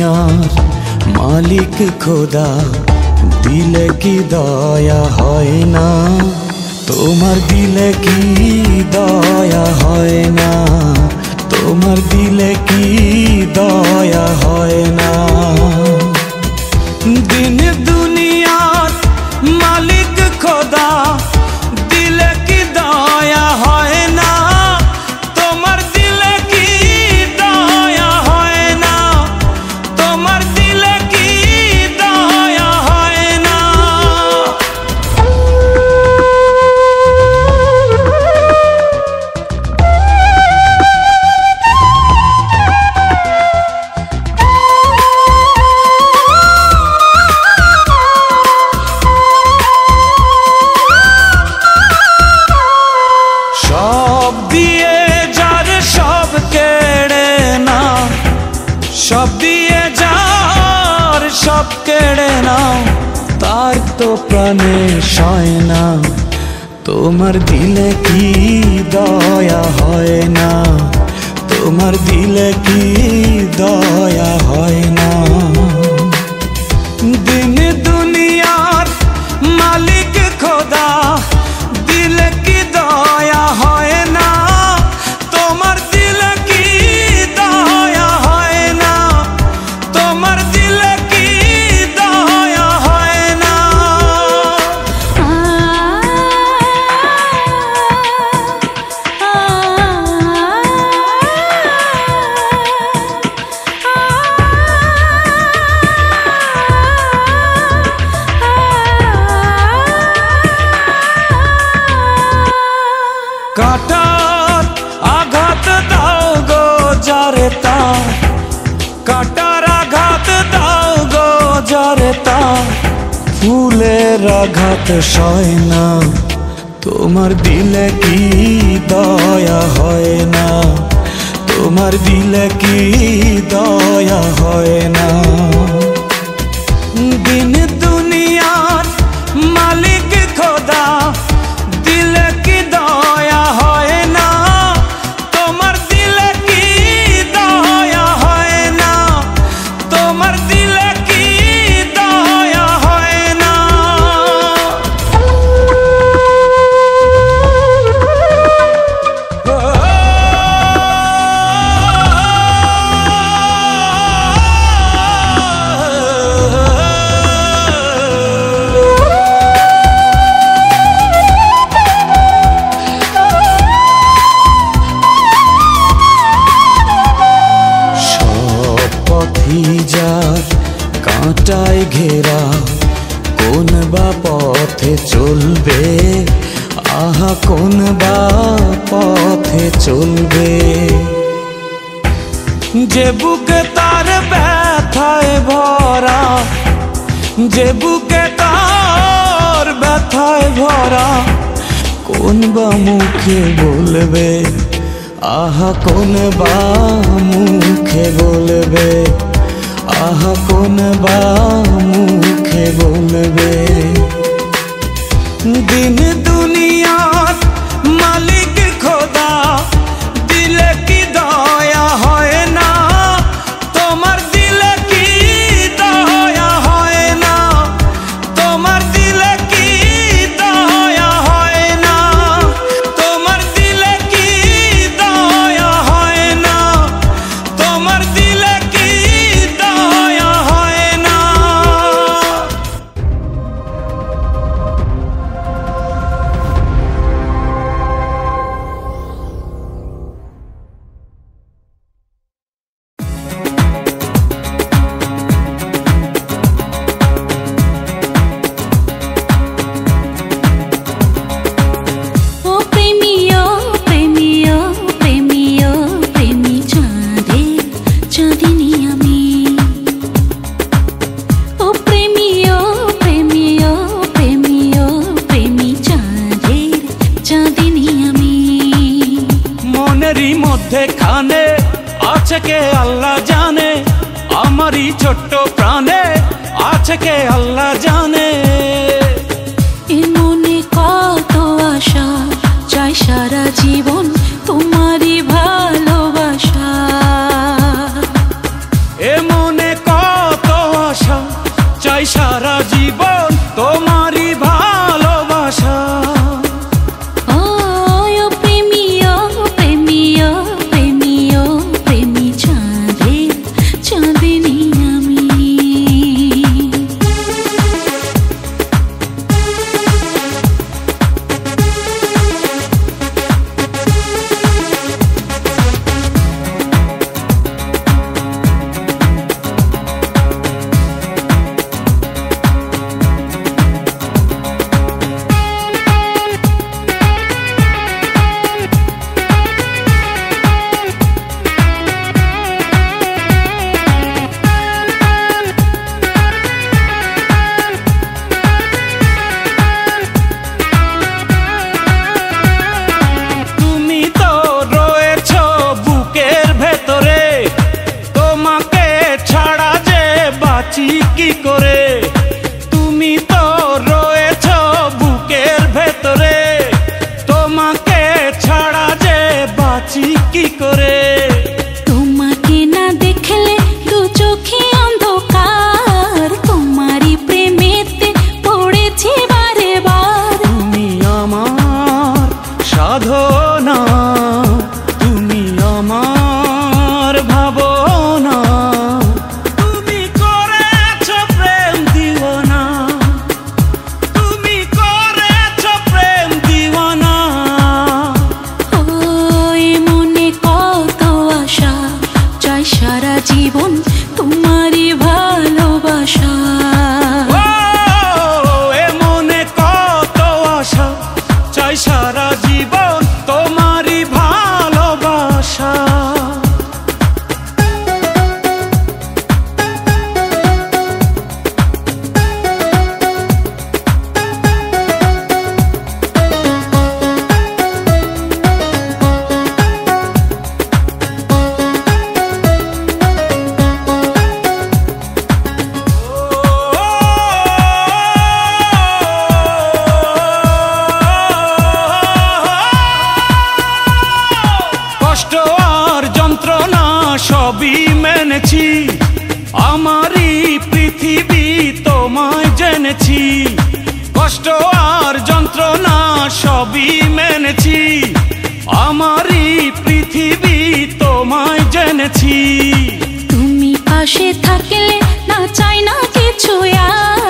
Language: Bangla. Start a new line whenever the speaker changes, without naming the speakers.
দুনিয়ার মালিক খোদা, দিলে কি দয়া হয় না? তোমার দিলে কি দয়া হয় না? তোমার দিলে কি দয়া হয় না? দিন দুনিয়ার মালিক খোদা, দিলে কি দয়া হয় না? তোমার দিলে কি দয়া হয় না? তোমার দিলে কি দয়া হয় না? সব দিয়ে যার সব কেড়ে নাও, সব দিয়ে যার সব কেড়ে নাও, তার তো প্রাণে সয় না। তোমার দিলে কি দয়া হয় না? তোমার দিলে কি দয়া হয় না? দিন দুনিয়ার মালিক খোদা, দিলে কি দয়া হয় না? তোমার দিলে কি দয়া হয় না? তোমার দিলে কি দয়া হয় না? কাটার আঘাত দাও গো যারে তার, কাটার আঘাত দাও গো যারে তার, ফুলের আঘাত সয় না। তোমার দিলে কি দয়া হয় না? তোমার দিলে কি দয়া হয় না? দিন দুনিয়ার মালিক খোদা, দিলে কি দয়া হয় না? তোমার দিলে কি দয়া হয় না? তোমার দিলে কি দয়া হয় না? যার কাঁটায় ঘেরা, কোন বা পথে চলবে? আহা কোন বা পথে চলবে? যে বুকে তার ব্যথায় ভরা, যে বুকে তার ব্যথায় ভরা, কোন বা মুখে বলবে? আহা কোন বা মুখে বলবে? আহা কোন বা মুখে বলবে? দিন দুনিয়ার মালিক খোদা, দিলে কি দয়া হয় না? তোমার দিলে কি দয়া হয় না? তোমার দিলে কি দয়া হয় না? তোমার দিলে কি দয়া হয় না? তোমার দিলে কি দয়া হয় না? মধ্যেখানে আছে কে আল্লাহ জানে, আমারই ছোট্ট প্রাণে আছে কে আল্লাহ জানে।
মনে কত আশা চাই সারা জীবন তোমারই ভালোবাসা,
এ মনে জীবন তোমারই ভালোবাসা।
ও প্রেমী, ও প্রেমী, ও প্রেমী, ও প্রেমী চাঁদের চাঁদিনী আমি।
কি করে তুমি তো রয়েছ বুকের ভেতরে, তোমাকে ছাড়া যে বাঁচি কি করে।
তোমাকে না দেখলে দু চোখে অন্ধকার, তোমারই প্রেমেতে পড়েছি বারে বার।
তুমি আমার সাধনা, তুমি আমার ভাবনা,
সারা জীবন তোমারই ভালোবাসা।
এ মনে কত আশা, চাই সারা জীবন তোমারই ভালোবাসা। কষ্ট আর যন্ত্রণা সবই মেনেছি, আমারই পৃথিবী তোমায় জেনেছি। কষ্ট আর যন্ত্রণা সবই মেনেছি, আমারই পৃথিবী তোমায় জেনেছি।
তুমি পাশে থাকলে না চাই না কিছু আর।